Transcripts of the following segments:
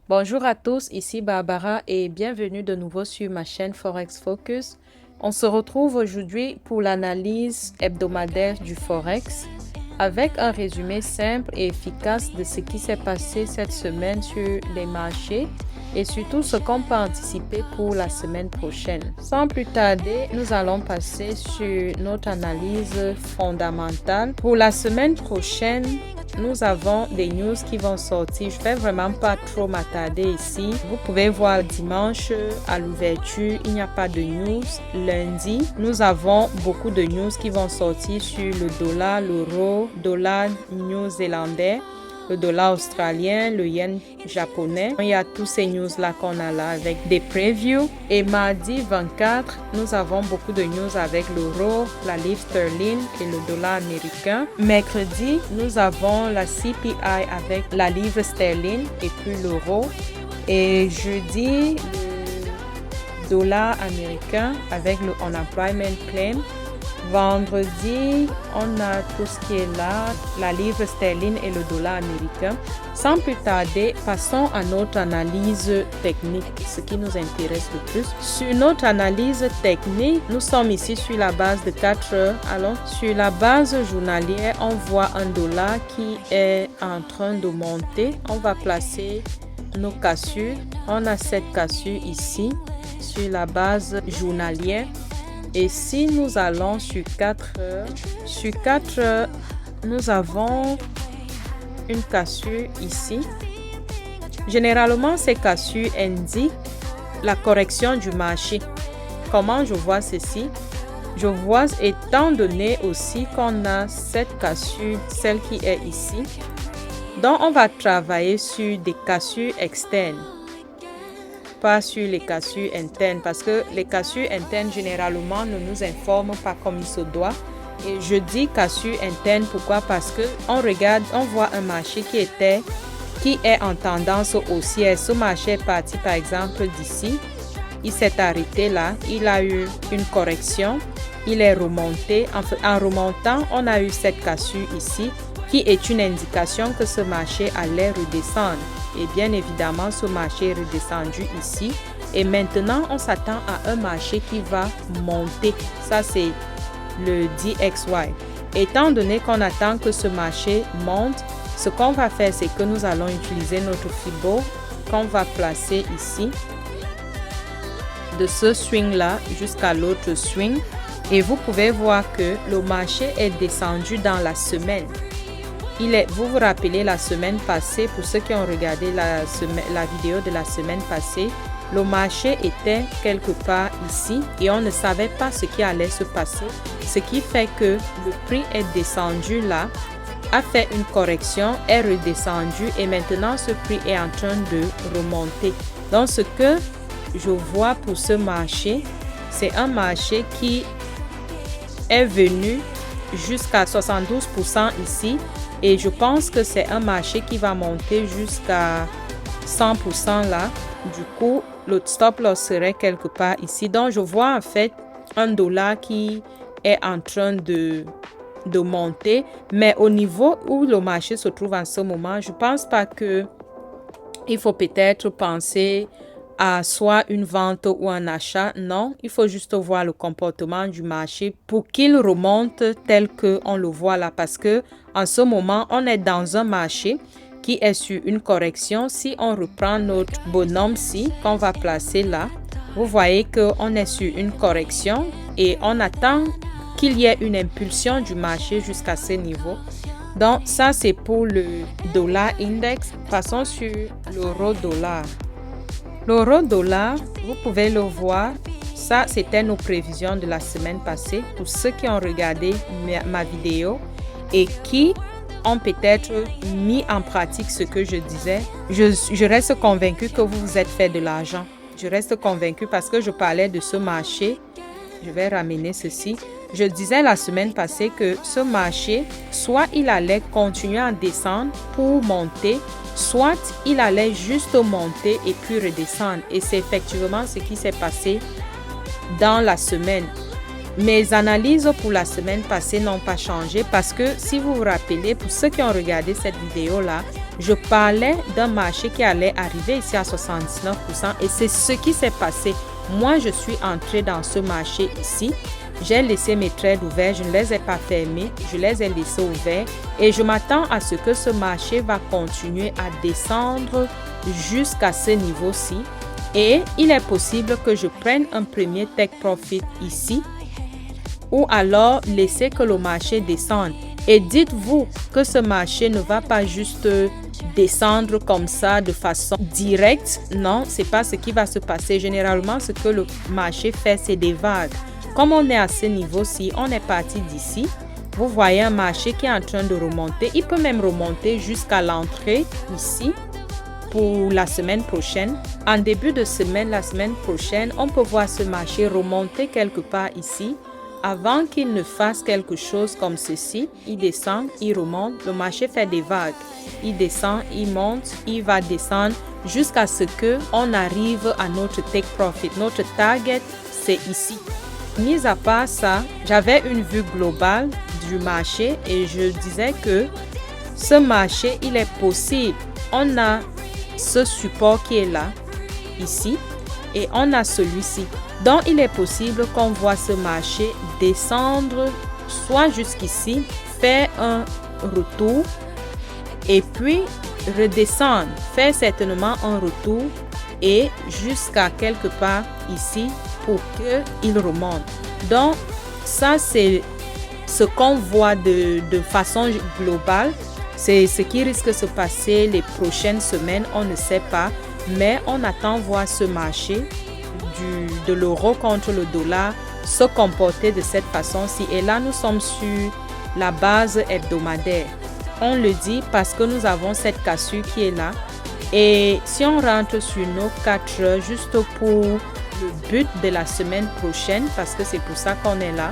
Bonjour à tous, ici Barbara et bienvenue de nouveau sur ma chaîne Forex Focus. On se retrouve aujourd'hui pour l'analyse hebdomadaire du Forex avec un résumé simple et efficace de ce qui s'est passé cette semaine sur les marchés et surtout ce qu'on peut anticiper pour la semaine prochaine. Sans plus tarder, nous allons passer sur notre analyse fondamentale. Pour la semaine prochaine, nous avons des news qui vont sortir. Je ne vais vraiment pas trop m'attarder ici. Vous pouvez voir dimanche à l'ouverture, il n'y a pas de news. Lundi, nous avons beaucoup de news qui vont sortir sur le dollar, l'euro, dollar néo-zélandais, le dollar australien, le yen japonais. Il y a tous ces news-là qu'on a là avec des previews. Et mardi 24, nous avons beaucoup de news avec l'euro, la livre sterling et le dollar américain. Mercredi, nous avons la CPI avec la livre sterling et puis l'euro. Et jeudi, le dollar américain avec le unemployment claim. Vendredi, on a tout ce qui est là, la livre sterling et le dollar américain. Sans plus tarder, passons à notre analyse technique, ce qui nous intéresse le plus. Sur notre analyse technique, nous sommes ici sur la base de 4 heures. Alors, sur la base journalière, on voit un dollar qui est en train de monter. On va placer nos cassures. On a cette cassure ici sur la base journalière. Et si nous allons sur 4 heures, nous avons une cassure ici. Généralement, ces cassures indiquent la correction du marché. Comment je vois ceci? Je vois, étant donné aussi qu'on a cette cassure, celle qui est ici. Donc, on va travailler sur des cassures externes, pas sur les cassures internes, parce que les cassures internes généralement ne nous informent pas comme il se doit. Et je dis cassure interne, pourquoi? Parce que on voit un marché qui est en tendance haussière. Ce marché est parti par exemple d'ici, il s'est arrêté là, il a eu une correction, il est remonté. En remontant, on a eu cette cassure ici qui est une indication que ce marché allait redescendre. Et bien évidemment, ce marché est redescendu ici. Et maintenant, on s'attend à un marché qui va monter. Ça, c'est le DXY. Étant donné qu'on attend que ce marché monte, ce qu'on va faire, c'est que nous allons utiliser notre Fibo qu'on va placer ici, de ce swing-là jusqu'à l'autre swing. Et vous pouvez voir que le marché est descendu dans la semaine. Vous vous rappelez la semaine passée, pour ceux qui ont regardé la vidéo de la semaine passée, le marché était quelque part ici et on ne savait pas ce qui allait se passer. Ce qui fait que le prix est descendu là, a fait une correction, est redescendu et maintenant ce prix est en train de remonter. Donc ce que je vois pour ce marché, c'est un marché qui est venu jusqu'à 72% ici. Et je pense que c'est un marché qui va monter jusqu'à 100% là. Du coup, le stop loss serait quelque part ici. Donc, je vois en fait un dollar qui est en train de monter. Mais au niveau où le marché se trouve en ce moment, je ne pense pas que il faut peut-être penser à soit une vente ou un achat. Non, il faut juste voir le comportement du marché pour qu'il remonte tel qu'on le voit là. Parce que en ce moment, on est dans un marché qui est sur une correction. Si on reprend notre bonhomme-ci qu'on va placer là, vous voyez qu'on est sur une correction et on attend qu'il y ait une impulsion du marché jusqu'à ce niveau. Donc, ça, c'est pour le dollar index. Passons sur l'euro-dollar. L'euro-dollar, vous pouvez le voir, ça c'était nos prévisions de la semaine passée pour ceux qui ont regardé ma vidéo et qui ont peut-être mis en pratique ce que je disais. Je reste convaincue que vous vous êtes fait de l'argent. Je reste convaincue parce que je parlais de ce marché. Je vais ramener ceci. Je disais la semaine passée que ce marché, soit il allait continuer à descendre pour monter, soit il allait juste monter et puis redescendre. Et c'est effectivement ce qui s'est passé dans la semaine. Mes analyses pour la semaine passée n'ont pas changé parce que si vous vous rappelez, pour ceux qui ont regardé cette vidéo-là, je parlais d'un marché qui allait arriver ici à 79% et c'est ce qui s'est passé. Moi, je suis entrée dans ce marché ici. J'ai laissé mes trades ouverts, je ne les ai pas fermés, je les ai laissés ouverts et je m'attends à ce que ce marché va continuer à descendre jusqu'à ce niveau-ci. Et il est possible que je prenne un premier take profit ici ou alors laisser que le marché descende. Et dites-vous que ce marché ne va pas juste descendre comme ça de façon directe. Non, ce n'est pas ce qui va se passer. Généralement, ce que le marché fait, c'est des vagues. Comme on est à ce niveau-ci, on est parti d'ici. Vous voyez un marché qui est en train de remonter. Il peut même remonter jusqu'à l'entrée ici pour la semaine prochaine. En début de semaine, la semaine prochaine, on peut voir ce marché remonter quelque part ici. Avant qu'il ne fasse quelque chose comme ceci, il descend, il remonte, le marché fait des vagues. Il descend, il monte, il va descendre jusqu'à ce qu'on arrive à notre take profit. Notre target, c'est ici. Mis à part ça, j'avais une vue globale du marché et je disais que ce marché, il est possible. On a ce support qui est là, ici, et on a celui-ci. Donc, il est possible qu'on voit ce marché descendre soit jusqu'ici, faire un retour et puis redescendre, faire certainement un retour et jusqu'à quelque part ici pour qu'il remonte. Donc, ça, c'est ce qu'on voit de façon globale. C'est ce qui risque de se passer les prochaines semaines, on ne sait pas, mais on attend voir ce marché de l'euro contre le dollar se comporter de cette façon-ci. Et là, nous sommes sur la base hebdomadaire. On le dit parce que nous avons cette cassure qui est là. Et si on rentre sur nos 4 heures, juste pour le but de la semaine prochaine, parce que c'est pour ça qu'on est là,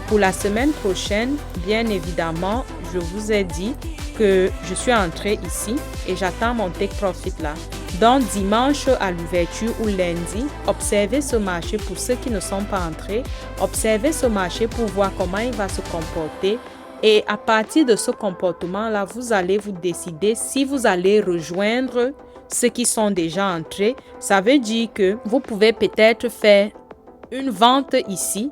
pour la semaine prochaine, bien évidemment, je vous ai dit que je suis entrée ici et j'attends mon take profit là. Donc, dimanche à l'ouverture ou lundi, observez ce marché pour ceux qui ne sont pas entrés. Observez ce marché pour voir comment il va se comporter. Et à partir de ce comportement-là, vous allez vous décider si vous allez rejoindre ceux qui sont déjà entrés. Ça veut dire que vous pouvez peut-être faire une vente ici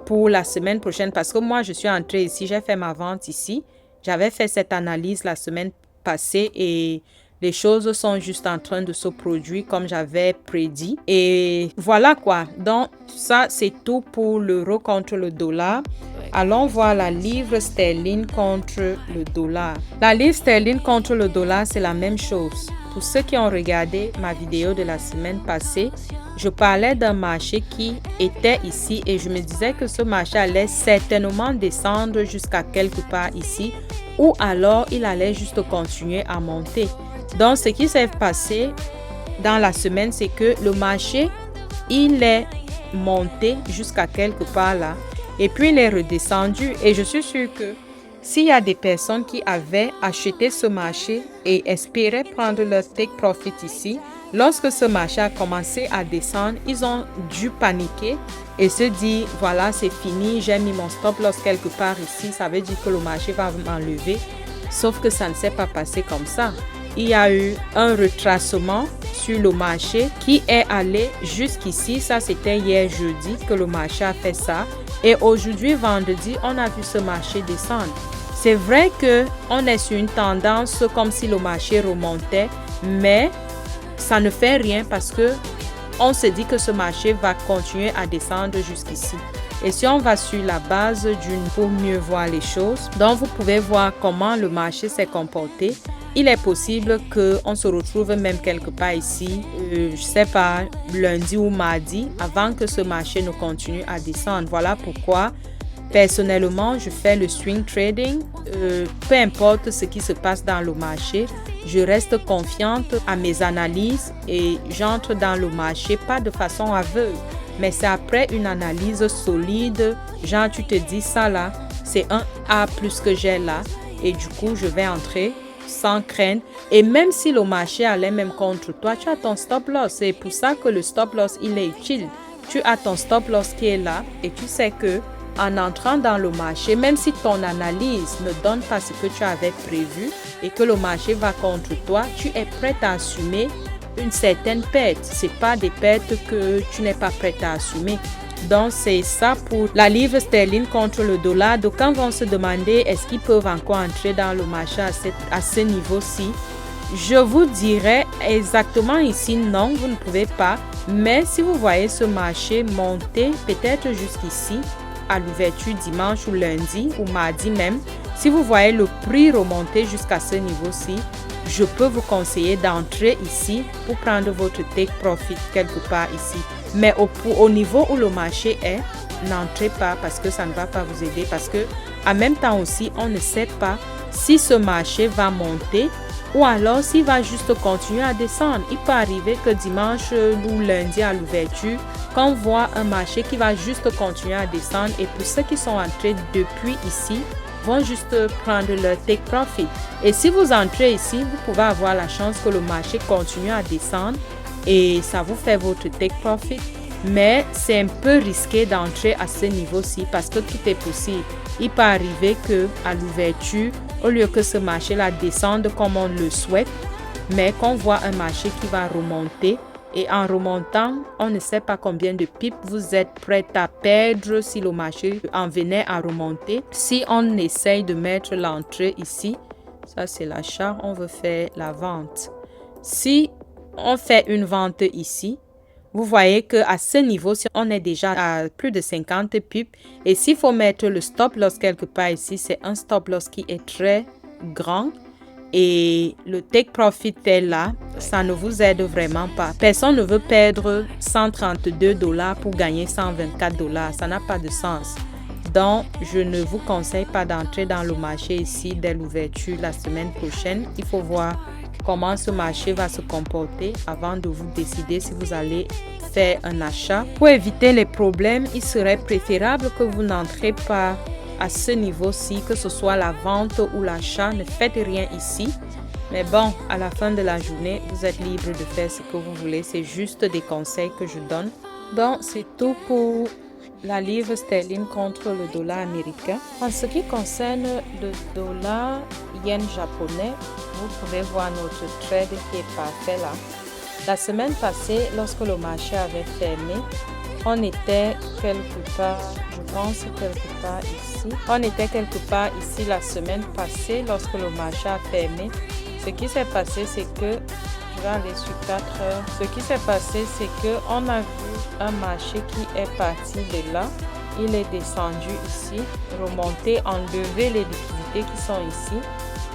pour la semaine prochaine. Parce que moi, je suis entrée ici, j'ai fait ma vente ici. J'avais fait cette analyse la semaine passée et les choses sont juste en train de se produire comme j'avais prédit. Et voilà quoi. Donc, ça, c'est tout pour l'euro contre le dollar. Allons voir la livre sterling contre le dollar. La livre sterling contre le dollar, c'est la même chose. Pour ceux qui ont regardé ma vidéo de la semaine passée, je parlais d'un marché qui était ici et je me disais que ce marché allait certainement descendre jusqu'à quelque part ici ou alors il allait juste continuer à monter. Donc, ce qui s'est passé dans la semaine, c'est que le marché, il est monté jusqu'à quelque part là et puis il est redescendu. Et je suis sûre que s'il y a des personnes qui avaient acheté ce marché et espéraient prendre leur take profit ici, lorsque ce marché a commencé à descendre, ils ont dû paniquer et se dire, voilà, c'est fini, j'ai mis mon stop loss quelque part ici, ça veut dire que le marché va m'enlever. Sauf que ça ne s'est pas passé comme ça. Il y a eu un retracement sur le marché qui est allé jusqu'ici. Ça, c'était hier jeudi que le marché a fait ça. Et aujourd'hui, vendredi, on a vu ce marché descendre. C'est vrai qu'on est sur une tendance comme si le marché remontait, mais ça ne fait rien parce que on se dit que ce marché va continuer à descendre jusqu'ici. Et si on va sur la base d'une pour mieux voir les choses, donc vous pouvez voir comment le marché s'est comporté. Il est possible qu'on se retrouve même quelque part ici, je ne sais pas, lundi ou mardi, avant que ce marché ne continue à descendre. Voilà pourquoi, personnellement, je fais le swing trading. Peu importe ce qui se passe dans le marché, je reste confiante à mes analyses et j'entre dans le marché, pas de façon aveugle, mais c'est après une analyse solide. Genre, tu te dis, ça là, c'est un A plus que j'ai là et du coup, je vais entrer sans crainte. Et même si le marché allait même contre toi, tu as ton stop loss. C'est pour ça que le stop loss, il est utile. Tu as ton stop loss qui est là et tu sais que en entrant dans le marché, même si ton analyse ne donne pas ce que tu avais prévu et que le marché va contre toi, tu es prêt à assumer une certaine perte. Ce n'est pas des pertes que tu n'es pas prêt à assumer. Donc, c'est ça pour la livre sterling contre le dollar. D'aucuns vont se demander est-ce qu'ils peuvent encore entrer dans le marché à ce niveau-ci. Je vous dirais exactement ici, non, vous ne pouvez pas. Mais si vous voyez ce marché monter peut-être jusqu'ici, à l'ouverture dimanche ou lundi ou mardi même, si vous voyez le prix remonter jusqu'à ce niveau-ci, je peux vous conseiller d'entrer ici pour prendre votre take profit quelque part ici. Mais au niveau où le marché est, n'entrez pas parce que ça ne va pas vous aider. Parce que en même temps aussi, on ne sait pas si ce marché va monter ou alors s'il va juste continuer à descendre. Il peut arriver que dimanche ou lundi à l'ouverture, qu'on voit un marché qui va juste continuer à descendre. Et pour ceux qui sont entrés depuis ici, vont juste prendre leur take profit. Et si vous entrez ici, vous pouvez avoir la chance que le marché continue à descendre et ça vous fait votre take profit. Mais c'est un peu risqué d'entrer à ce niveau-ci parce que tout est possible. Il peut arriver qu'à l'ouverture, au lieu que ce marché-là descende comme on le souhaite, mais qu'on voit un marché qui va remonter. Et en remontant, on ne sait pas combien de pips vous êtes prêt à perdre si le marché en venait à remonter. Si on essaye de mettre l'entrée ici, ça c'est l'achat, on veut faire la vente. Si on fait une vente ici, vous voyez qu'à ce niveau, si on est déjà à plus de 50 pips, et s'il faut mettre le stop loss quelque part ici, c'est un stop loss qui est très grand. Et le take profit est là, ça ne vous aide vraiment pas. Personne ne veut perdre 132 $ pour gagner 124 $. Ça n'a pas de sens. Donc, je ne vous conseille pas d'entrer dans le marché ici dès l'ouverture la semaine prochaine. Il faut voir comment ce marché va se comporter avant de vous décider si vous allez faire un achat. Pour éviter les problèmes, il serait préférable que vous n'entrez pas à ce niveau-ci, que ce soit la vente ou l'achat, ne faites rien ici. Mais bon, à la fin de la journée, vous êtes libre de faire ce que vous voulez. C'est juste des conseils que je donne. Donc, c'est tout pour la livre sterling contre le dollar américain. En ce qui concerne le dollar yen japonais, vous pouvez voir notre trade qui est parfait là. La semaine passée, lorsque le marché avait fermé, on était quelque part, je pense quelque part ici. On était quelque part ici la semaine passée lorsque le marché a fermé. Ce qui s'est passé, c'est que, je vais aller sur 4 heures. Ce qui s'est passé, c'est qu'on a vu un marché qui est parti de là. Il est descendu ici, remonté, enlevé les liquidités qui sont ici.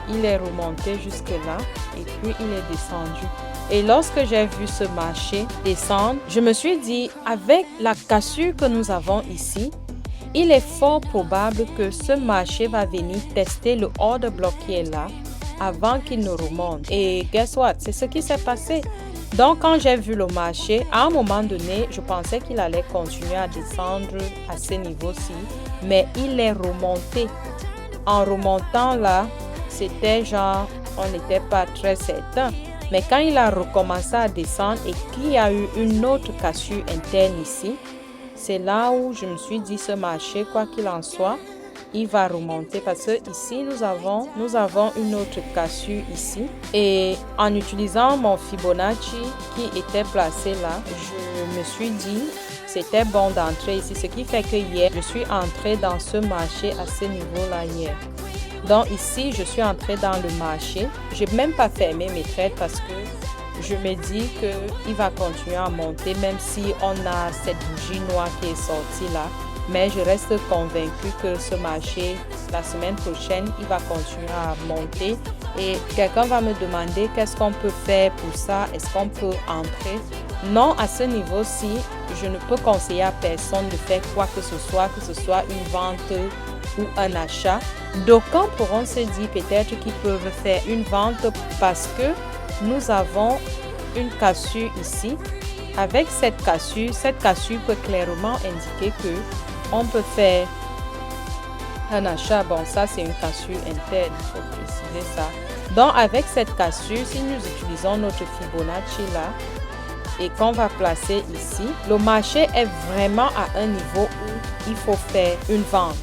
Il est remonté jusque là et puis il est descendu. Et lorsque j'ai vu ce marché descendre, je me suis dit, avec la cassure que nous avons ici, il est fort probable que ce marché va venir tester le order block qui est là avant qu'il ne remonte. Et guess what? C'est ce qui s'est passé. Donc, quand j'ai vu le marché, à un moment donné, je pensais qu'il allait continuer à descendre à ce niveau-ci, mais il est remonté. En remontant là, c'était genre, on n'était pas très certain. Mais quand il a recommencé à descendre et qu'il y a eu une autre cassure interne ici, c'est là où je me suis dit ce marché, quoi qu'il en soit, il va remonter parce que ici nous avons une autre cassure ici. Et en utilisant mon Fibonacci qui était placé là, je me suis dit c'était bon d'entrer ici. Ce qui fait que hier, je suis entrée dans ce marché à ce niveau-là hier. Donc ici, je suis entrée dans le marché. Je n'ai même pas fermé mes trades parce que je me dis qu'il va continuer à monter même si on a cette bougie noire qui est sortie là. Mais je reste convaincue que ce marché, la semaine prochaine, il va continuer à monter. Et quelqu'un va me demander qu'est-ce qu'on peut faire pour ça? Est-ce qu'on peut entrer? Non, à ce niveau-ci, je ne peux conseiller à personne de faire quoi que ce soit une vente ou un achat. D'aucuns pourront se dire peut-être qu'ils peuvent faire une vente parce que nous avons une cassure ici. Avec cette cassure peut clairement indiquer que on peut faire un achat. Bon, ça c'est une cassure interne, il faut préciser ça. Donc avec cette cassure, si nous utilisons notre Fibonacci là, et qu'on va placer ici, le marché est vraiment à un niveau où il faut faire une vente.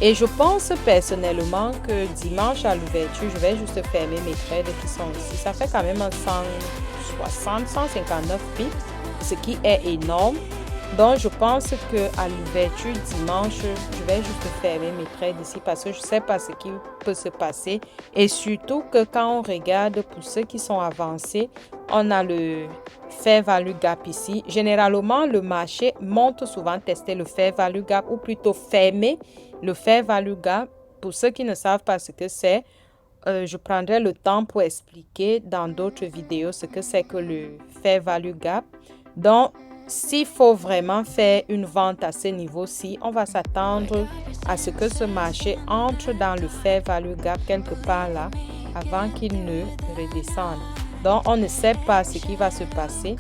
Et je pense personnellement que dimanche à l'ouverture, je vais juste fermer mes trades qui sont ici. Ça fait quand même un 160, 159 pips, ce qui est énorme. Donc, je pense qu'à l'ouverture dimanche, je vais juste fermer mes trades ici parce que je ne sais pas ce qui peut se passer. Et surtout que quand on regarde pour ceux qui sont avancés, on a le Fair Value Gap ici. Généralement, le marché monte souvent tester le Fair Value Gap ou plutôt fermer le Fair Value Gap. Pour ceux qui ne savent pas ce que c'est, je prendrai le temps pour expliquer dans d'autres vidéos ce que c'est que le Fair Value Gap. Donc, s'il faut vraiment faire une vente à ce niveau-ci, on va s'attendre à ce que ce marché entre dans le Fair Value Gap quelque part là avant qu'il ne redescende. Donc, on ne sait pas ce qui va se passer.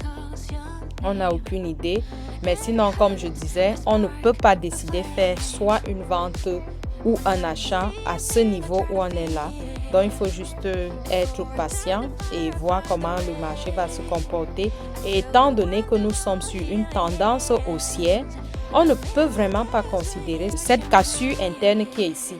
On n'a aucune idée. Mais sinon, comme je disais, on ne peut pas décider de faire soit une vente ou un achat à ce niveau où on est là. Donc, il faut juste être patient et voir comment le marché va se comporter. Et étant donné que nous sommes sur une tendance haussière, on ne peut vraiment pas considérer cette cassure interne qui est ici.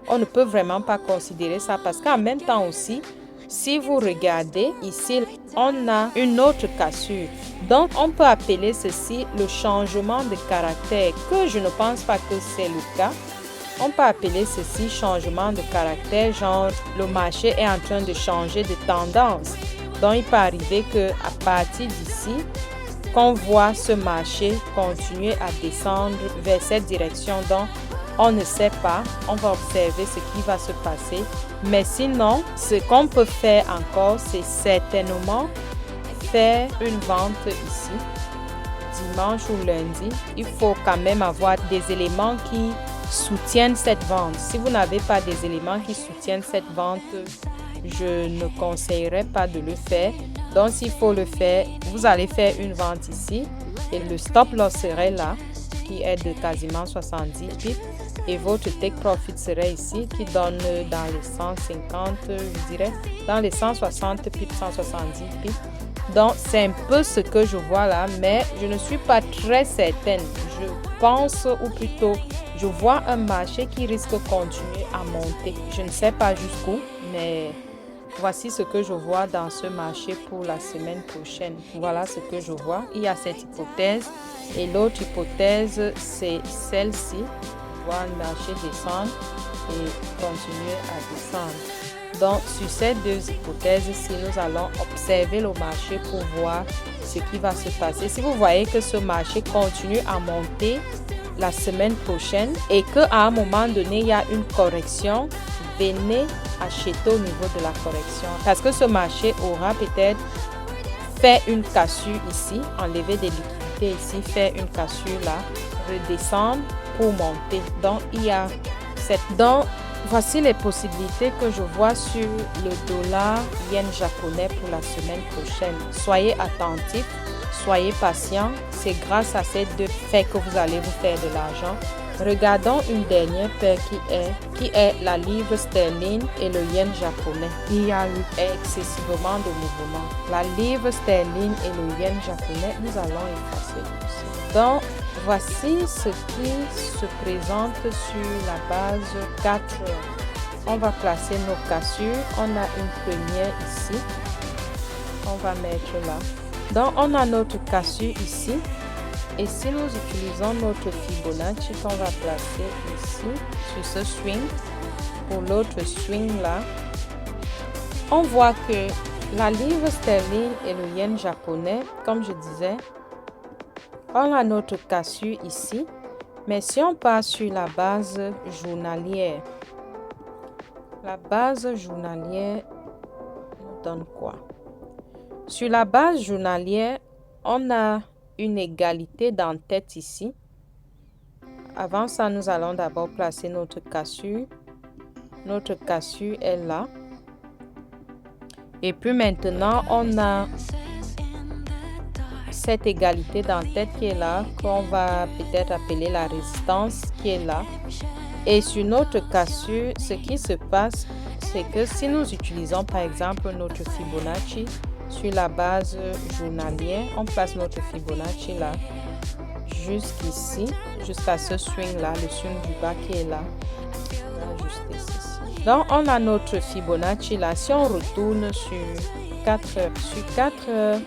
On ne peut vraiment pas considérer ça parce qu'en même temps aussi, si vous regardez ici, on a une autre cassure. Donc, on peut appeler ceci le changement de caractère, que je ne pense pas que c'est le cas. On peut appeler ceci changement de caractère, genre le marché est en train de changer de tendance. Donc, il peut arriver qu'à partir d'ici, qu'on voit ce marché continuer à descendre vers cette direction. Donc, on ne sait pas, on va observer ce qui va se passer. Mais sinon, ce qu'on peut faire encore, c'est certainement faire une vente ici, dimanche ou lundi. Il faut quand même avoir des éléments qui soutiennent cette vente. Si vous n'avez pas des éléments qui soutiennent cette vente, je ne conseillerais pas de le faire. Donc, s'il faut le faire, vous allez faire une vente ici et le stop loss serait là, qui est de quasiment 70 pips. Et votre take profit serait ici, qui donne dans les 150, je dirais, dans les 160 pips, 170 pips. Donc, c'est un peu ce que je vois là, mais je ne suis pas très certaine. Je pense, ou plutôt, je vois un marché qui risque de continuer à monter. Je ne sais pas jusqu'où, mais voici ce que je vois dans ce marché pour la semaine prochaine. Voilà ce que je vois. Il y a cette hypothèse et l'autre hypothèse, c'est celle-ci. Voir le marché descendre et continuer à descendre. Donc, sur ces deux hypothèses-ci, nous allons observer le marché pour voir ce qui va se passer. Si vous voyez que ce marché continue à monter la semaine prochaine et qu'à un moment donné, il y a une correction, venez acheter au niveau de la correction. Parce que ce marché aura peut-être fait une cassure ici, enlever des liquidités ici, faire une cassure là, redescendre pour monter. Donc, il y a cette... Donc, voici les possibilités que je vois sur le dollar yen japonais pour la semaine prochaine. Soyez attentifs, soyez patients. C'est grâce à ces deux faits que vous allez vous faire de l'argent. Regardons une dernière paire qui est la livre sterling et le yen japonais. Il y a eu excessivement de mouvements. La livre sterling et le yen japonais, nous allons effacer tout ça. Donc, voici ce qui se présente sur la base 4 heures. On va placer nos cassures. On a une première ici. On va mettre là. Donc, on a notre cassure ici. Et si nous utilisons notre Fibonacci qu'on va placer ici, sur ce swing, pour l'autre swing là, on voit que la livre sterling et le yen japonais, comme je disais, on a notre cassure ici. Mais si on passe sur la base journalière, la base journalière nous donne quoi? Sur la base journalière, on a une égalité d'en-tête ici. Avant ça, nous allons d'abord placer notre cassure. Notre cassure est là. Et puis maintenant, on a cette égalité d'en-tête qui est là, qu'on va peut-être appeler la résistance qui est là. Et sur notre cassure, ce qui se passe, c'est que si nous utilisons par exemple notre Fibonacci sur la base journalière. On place notre Fibonacci là, jusqu'ici, jusqu'à ce swing là, le swing du bas qui est là. On va ajuster ceci. Donc, on a notre Fibonacci là. Si on retourne sur 4 heures,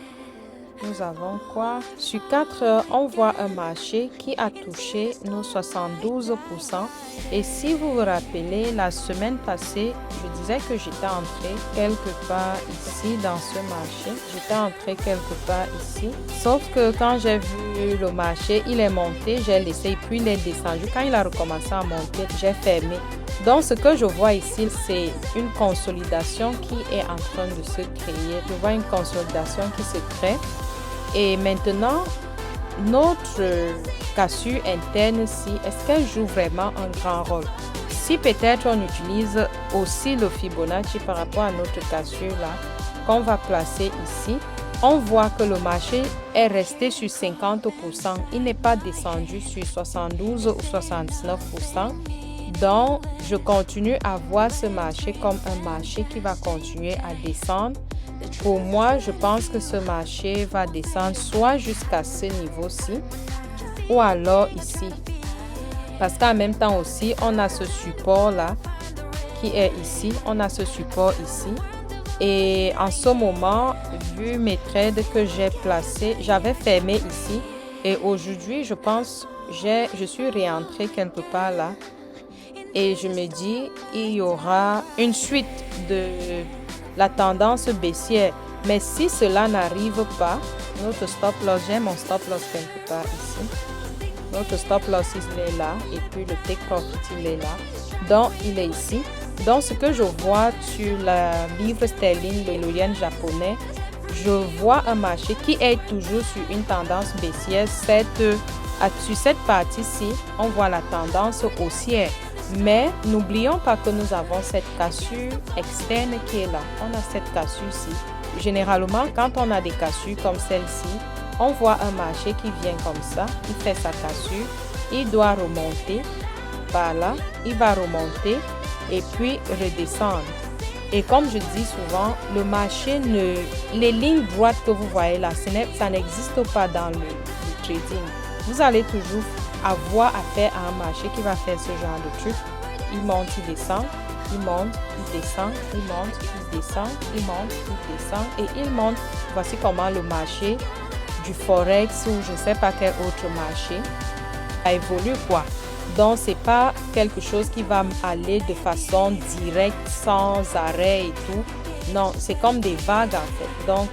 nous avons quoi? Sur 4 heures, on voit un marché qui a touché nos 72%. Et si vous vous rappelez, la semaine passée, je disais que j'étais entrée quelque part ici dans ce marché. J'étais entrée quelque part ici. Sauf que quand j'ai vu le marché, il est monté, j'ai laissé, puis il est descendu. Quand il a recommencé à monter, j'ai fermé. Donc, ce que je vois ici, c'est une consolidation qui est en train de se créer. Je vois une consolidation qui se crée. Et maintenant, notre cassure interne-ci, est-ce qu'elle joue vraiment un grand rôle? Si peut-être on utilise aussi le Fibonacci par rapport à notre cassure-là, qu'on va placer ici, on voit que le marché est resté sur 50%. Il n'est pas descendu sur 72 ou 79%. Donc, je continue à voir ce marché comme un marché qui va continuer à descendre. Pour moi, je pense que ce marché va descendre soit jusqu'à ce niveau-ci ou alors ici. Parce qu'en même temps aussi, on a ce support-là qui est ici. On a ce support ici. Et en ce moment, vu mes trades que j'ai placés, j'avais fermé ici. Et aujourd'hui, je pense, je suis réentrée quelque part là. Et je me dis, il y aura une suite de la tendance baissière. Mais si cela n'arrive pas, notre stop loss, j'ai mon stop loss quelque part ici. Notre stop loss, il est là. Et puis le take profit, il est là. Donc, il est ici. Donc, ce que je vois sur la livre sterling, le yen japonais, je vois un marché qui est toujours sur une tendance baissière. Sur cette partie-ci, on voit la tendance haussière. Mais n'oublions pas que nous avons cette cassure externe qui est là. On a cette cassure-ci. Généralement, quand on a des cassures comme celle-ci, on voit un marché qui vient comme ça. Il fait sa cassure. Il doit remonter par là. Il va remonter et puis redescendre. Et comme je dis souvent, le marché les lignes droites que vous voyez là, ça n'existe pas dans le trading. Vous allez toujours avoir affaire à un marché qui va faire ce genre de truc. Il monte, il descend, il monte, il descend, il monte, il descend, il monte, il descend et il monte. Voici comment le marché du Forex ou je ne sais pas quel autre marché a évolué quoi. Donc, ce n'est pas quelque chose qui va aller de façon directe, sans arrêt et tout. Non, c'est comme des vagues en fait. Donc,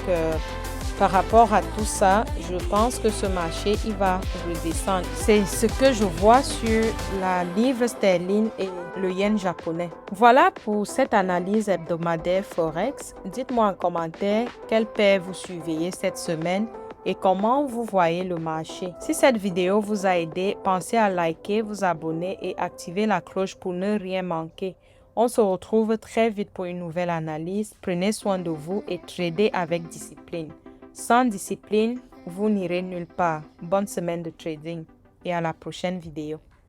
par rapport à tout ça, je pense que ce marché, il va redescendre. C'est ce que je vois sur la livre sterling et le yen japonais. Voilà pour cette analyse hebdomadaire Forex. Dites-moi en commentaire quelle paire vous surveillez cette semaine et comment vous voyez le marché. Si cette vidéo vous a aidé, pensez à liker, vous abonner et activer la cloche pour ne rien manquer. On se retrouve très vite pour une nouvelle analyse. Prenez soin de vous et tradez avec discipline. Sans discipline, vous n'irez nulle part. Bonne semaine de trading et à la prochaine vidéo.